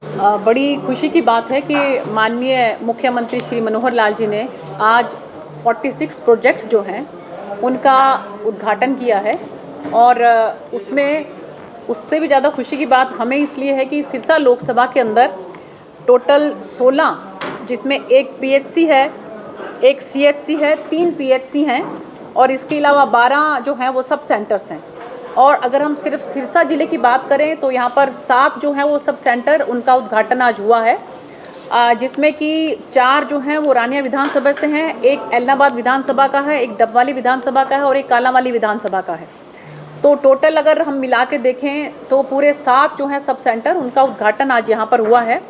बड़ी खुशी की बात है कि माननीय मुख्यमंत्री श्री मनोहर लाल जी ने आज 46 प्रोजेक्ट्स जो हैं उनका उद्घाटन किया है। और उसमें उससे भी ज़्यादा खुशी की बात हमें इसलिए है कि सिरसा लोकसभा के अंदर टोटल 16, जिसमें एक पीएचसी है, एक सीएचसी है, 3 पीएचसी हैं और इसके अलावा 12 जो हैं वो सब सेंटर्स हैं। और अगर हम सिर्फ सिरसा ज़िले की बात करें तो यहाँ पर 7 जो हैं वो सब सेंटर, उनका उद्घाटन आज हुआ है, जिसमें कि 4 जो हैं वो रानिया विधानसभा से हैं, एक एलनाबाद विधानसभा का है, एक डबवाली विधानसभा का है और एक कालांवाली विधानसभा का है। तो टोटल अगर हम मिला के देखें तो पूरे 7 जो हैं सब सेंटर, उनका उद्घाटन आज यहाँ पर हुआ है।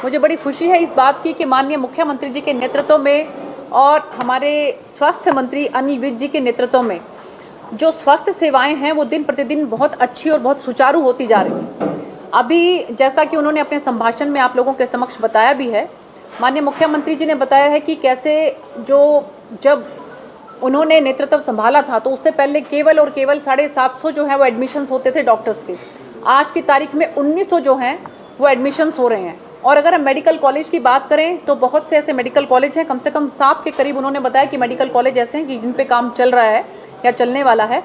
मुझे बड़ी खुशी है इस बात की कि माननीय मुख्यमंत्री जी के नेतृत्व में और हमारे स्वास्थ्य मंत्री अनिल विज जी के नेतृत्व में जो स्वास्थ्य सेवाएं हैं वो दिन प्रतिदिन बहुत अच्छी और बहुत सुचारू होती जा रही हैं। अभी जैसा कि उन्होंने अपने संभाषण में आप लोगों के समक्ष बताया भी है, माननीय मुख्यमंत्री जी ने बताया है कि कैसे जब उन्होंने नेतृत्व संभाला था तो उससे पहले केवल और केवल 750 जो है वो एडमिशन्स होते थे डॉक्टर्स के। आज की तारीख में 1900 जो हैं वो एडमिशन्स हो रहे हैं। और अगर हम मेडिकल कॉलेज की बात करें तो बहुत से ऐसे मेडिकल कॉलेज हैं, कम से कम 7 के करीब उन्होंने बताया कि मेडिकल कॉलेज ऐसे हैं कि जिन पे काम चल रहा है या चलने वाला है।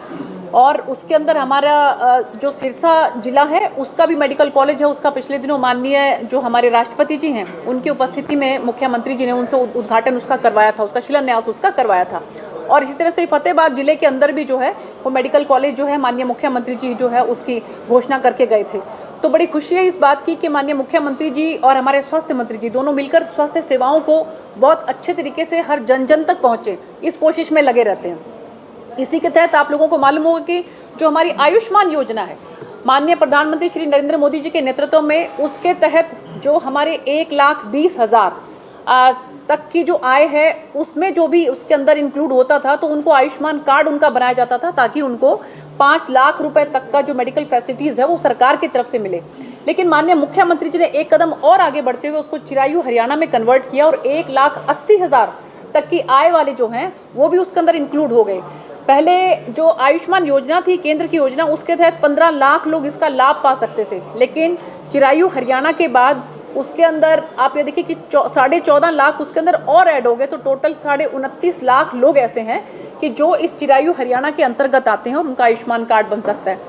और उसके अंदर हमारा जो सिरसा जिला है उसका भी मेडिकल कॉलेज है, उसका पिछले दिनों माननीय जो हमारे राष्ट्रपति जी हैं उनकी उपस्थिति में मुख्यमंत्री जी ने उनसे उद्घाटन उसका करवाया था, उसका शिलान्यास उसका करवाया था। और इसी तरह से फतेहाबाद जिले के अंदर भी जो है वो मेडिकल कॉलेज जो है माननीय मुख्यमंत्री जी जो है उसकी घोषणा करके गए थे। तो बड़ी खुशी है इस बात की कि माननीय मुख्यमंत्री जी और हमारे स्वास्थ्य मंत्री जी दोनों मिलकर स्वास्थ्य सेवाओं को बहुत अच्छे तरीके से हर जन जन तक पहुँचे, इस कोशिश में लगे रहते हैं। इसी के तहत आप लोगों को मालूम होगा कि जो हमारी आयुष्मान योजना है, माननीय प्रधानमंत्री श्री नरेंद्र मोदी जी के नेतृत्व में, उसके तहत जो हमारे 1,20,000 तक की जो आय है उसमें जो भी उसके अंदर इंक्लूड होता था तो उनको आयुष्मान कार्ड उनका बनाया जाता था ताकि उनको 5 लाख रुपए तक का जो मेडिकल फैसिलिटीज़ है वो सरकार की तरफ से मिले। लेकिन माननीय मुख्यमंत्री जी ने एक कदम और आगे बढ़ते हुए उसको चिरायु हरियाणा में कन्वर्ट किया और 1,80,000 तक की आय वाले जो हैं वो भी उसके अंदर इंक्लूड हो गए। पहले जो आयुष्मान योजना थी केंद्र की योजना, उसके तहत 15 लाख लोग इसका लाभ पा सकते थे, लेकिन चिरायु हरियाणा के बाद उसके अंदर आप ये देखिए कि 14.5 लाख उसके अंदर और ऐड हो गए। तो टोटल 29.5 लाख लोग ऐसे हैं कि जो इस चिरायु हरियाणा के अंतर्गत आते हैं और उनका आयुष्मान कार्ड बन सकता है।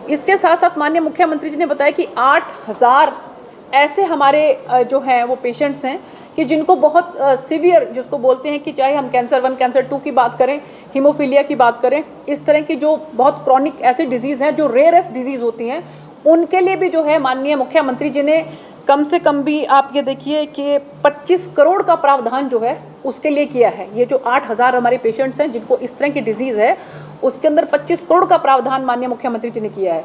इसके साथ साथ माननीय मुख्यमंत्री जी ने बताया कि 8,000 ऐसे हमारे जो हैं वो पेशेंट्स हैं कि जिनको बहुत सीवियर, जिसको बोलते हैं कि चाहे हम कैंसर 1 कैंसर 2 की बात करें, हीमोफीलिया की बात करें, इस तरह की जो बहुत क्रॉनिक ऐसी डिजीज़ हैं जो रेयरेस्ट डिजीज़ होती हैं, उनके लिए भी जो है माननीय मुख्यमंत्री जी ने कम से कम भी आप ये देखिए कि 25 करोड़ का प्रावधान जो है उसके लिए किया है। ये जो 8,000 हमारे पेशेंट्स हैं जिनको इस तरह की डिजीज़ है, उसके अंदर 25 करोड़ का प्रावधान माननीय मुख्यमंत्री जी ने किया है।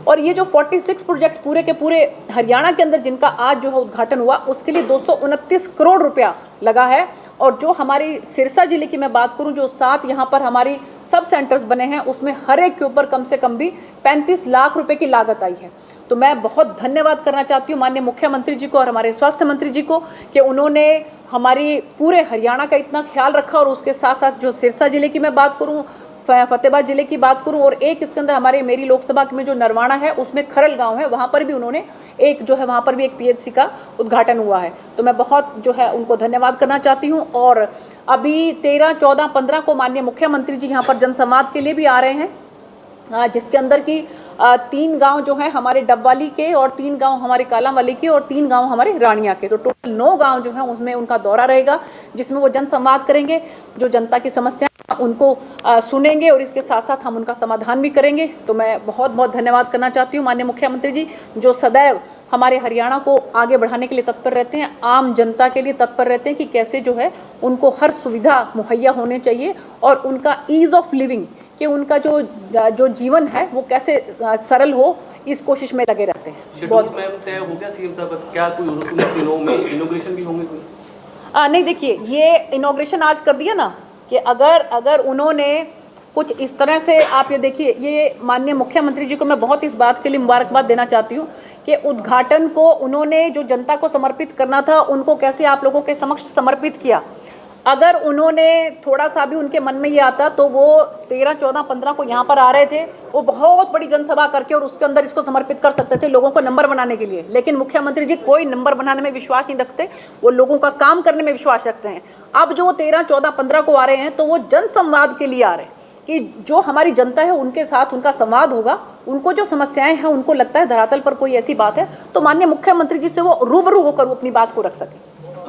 और ये जो 46 प्रोजेक्ट पूरे के पूरे हरियाणा के अंदर जिनका आज जो है उद्घाटन हुआ, उसके लिए 229 करोड़ रुपया लगा है। और जो हमारी सिरसा जिले की मैं बात करूं, जो 7 यहाँ पर हमारी सब सेंटर्स बने हैं, उसमें हर एक के ऊपर कम से कम भी 35 लाख रुपए की लागत आई है। तो मैं बहुत धन्यवाद करना चाहती हूँ माननीय मुख्यमंत्री जी को और हमारे स्वास्थ्य मंत्री जी को कि उन्होंने हमारी पूरे हरियाणा का इतना ख्याल रखा। और उसके साथ साथ जो सिरसा जिले की मैं बात करूँ, फतेहाबाद जिले की बात करूं, और एक इसके अंदर हमारे मेरी लोकसभा में जो नरवाना है उसमें खरल गांव है, वहां पर भी उन्होंने एक जो है वहां पर भी एक पीएचसी का उद्घाटन हुआ है। तो मैं बहुत जो है उनको धन्यवाद करना चाहती हूं। और अभी 13, 14, 15 को माननीय मुख्यमंत्री जी यहाँ पर जनसंवाद के लिए भी आ रहे हैं, जिसके अंदर की 3 गांव जो हैं हमारे डबवाली के और 3 गांव हमारे कालांवाली के और 3 गांव हमारे रानिया के। तो टोटल 9 गांव जो हैं उसमें उनका दौरा रहेगा, जिसमें वो जनसंवाद करेंगे, जो जनता की समस्या उनको सुनेंगे और इसके साथ साथ हम उनका समाधान भी करेंगे। तो मैं बहुत बहुत धन्यवाद करना चाहती हूँ माननीय मुख्यमंत्री जी, जो सदैव हमारे हरियाणा को आगे बढ़ाने के लिए तत्पर रहते हैं, आम जनता के लिए तत्पर रहते हैं कि कैसे जो है उनको हर सुविधा मुहैया होने चाहिए और उनका ईज़ ऑफ लिविंग, कि उनका जो जीवन है वो कैसे सरल हो, इस कोशिश में लगे रहते हैं। बहुत तय हो गया सीएम साहब, क्या कोई दिनों में इनॉग्रेशन भी होंगे कोई? नहीं, देखिए ये इनॉग्रेशन आज कर दिया ना, कि अगर उन्होंने कुछ इस तरह से, आप ये देखिए, ये माननीय मुख्यमंत्री जी को मैं बहुत इस बात के लिए मुबारकबाद देना चाहती हूँ कि उद्घाटन को उन्होंने जो जनता को समर्पित करना था उनको कैसे आप लोगों के समक्ष समर्पित किया। अगर उन्होंने थोड़ा सा भी उनके मन में ये आता तो वो 13, 14, 15 को यहाँ पर आ रहे थे, वो बहुत बड़ी जनसभा करके और उसके अंदर इसको समर्पित कर सकते थे लोगों को नंबर बनाने के लिए। लेकिन मुख्यमंत्री जी कोई नंबर बनाने में विश्वास नहीं रखते, वो लोगों का काम करने में विश्वास रखते हैं। अब जो 13, 14, 15 को आ रहे हैं तो वो जन संवाद के लिए आ रहे हैं कि जो हमारी जनता है उनके साथ उनका संवाद होगा, उनको जो समस्याएं हैं उनको लगता है धरातल पर कोई ऐसी बात है तो माननीय मुख्यमंत्री जी से वो रूबरू होकर वो अपनी बात को रख सकें।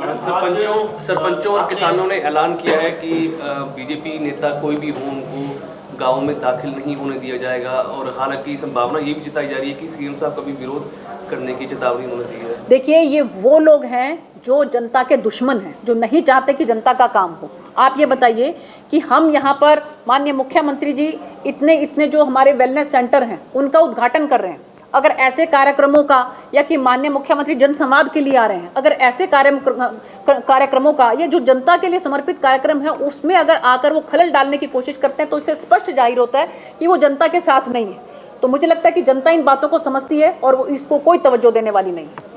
सरपंचों और किसानों ने ऐलान किया है कि बीजेपी नेता कोई भी हो उनको गाँव में दाखिल नहीं होने दिया जाएगा, और हालांकि संभावना ये भी जताई जा रही है कि सीएम साहब का भी विरोध करने की चेतावनी उन्होंने दी है। देखिए, ये वो लोग हैं जो जनता के दुश्मन हैं, जो नहीं चाहते कि जनता का काम हो। आप ये बताइए कि हम यहाँ पर माननीय मुख्यमंत्री जी इतने जो हमारे वेलनेस सेंटर हैं उनका उद्घाटन कर रहे हैं, अगर ऐसे कार्यक्रमों का, या कि माननीय मुख्यमंत्री जनसंवाद के लिए आ रहे हैं, अगर ऐसे कार्यक्रमों का, ये जो जनता के लिए समर्पित कार्यक्रम है उसमें अगर आकर वो खलल डालने की कोशिश करते हैं तो इससे स्पष्ट जाहिर होता है कि वो जनता के साथ नहीं है। तो मुझे लगता है कि जनता इन बातों को समझती है और वो इसको कोई तवज्जो देने वाली नहीं है।